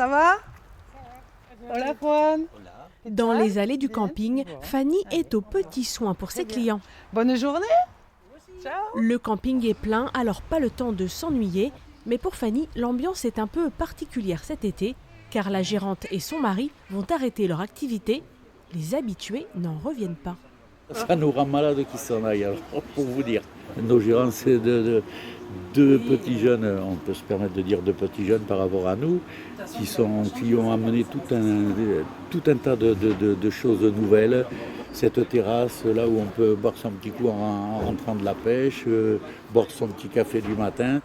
Ça va? Hola Juan. Dans les allées du camping, Fanny est aux petits soins pour ses clients. Bonne journée. Ciao. Le camping est plein, alors pas le temps de s'ennuyer. Mais pour Fanny, l'ambiance est un peu particulière cet été, car la gérante et son mari vont arrêter leur activité. Les habitués n'en reviennent pas. Ça nous rend malade qu'ils s'en aillent, alors, pour vous dire. Nos gérants, c'est deux petits jeunes, on peut se permettre de dire deux petits jeunes par rapport à nous, qui ont amené tout un tas de choses nouvelles. Cette terrasse, là où on peut boire son petit coup en rentrant de la pêche, boire son petit café du matin.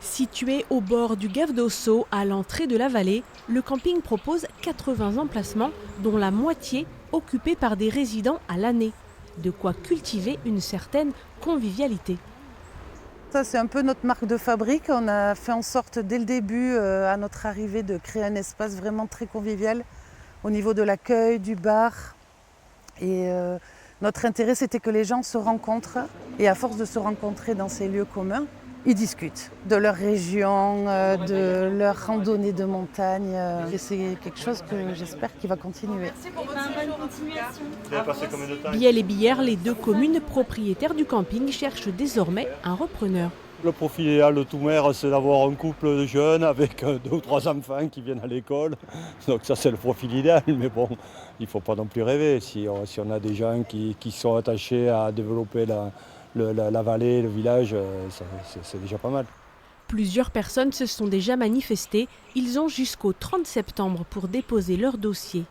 Situé au bord du Gave d'Ossau, à l'entrée de la vallée, le camping propose 80 emplacements, dont la moitié occupés par des résidents à l'année. De quoi cultiver une certaine convivialité. Ça, c'est un peu notre marque de fabrique. On a fait en sorte dès le début, à notre arrivée, de créer un espace vraiment très convivial au niveau de l'accueil, du bar. Et notre intérêt, c'était que les gens se rencontrent. Et à force de se rencontrer dans ces lieux communs, ils discutent de leur région, de leur randonnée de montagne. Et c'est quelque chose que j'espère qu'il va continuer. Biel et Billère, les deux communes propriétaires du camping, cherchent désormais un repreneur. Le profil idéal de tout maire, c'est d'avoir un couple de jeunes avec 2 ou 3 enfants qui viennent à l'école. Donc ça, c'est le profil idéal. Mais bon, il ne faut pas non plus rêver. Si on a des gens qui sont attachés à développer la vallée, le village, c'est déjà pas mal. Plusieurs personnes se sont déjà manifestées. Ils ont jusqu'au 30 septembre pour déposer leur dossier.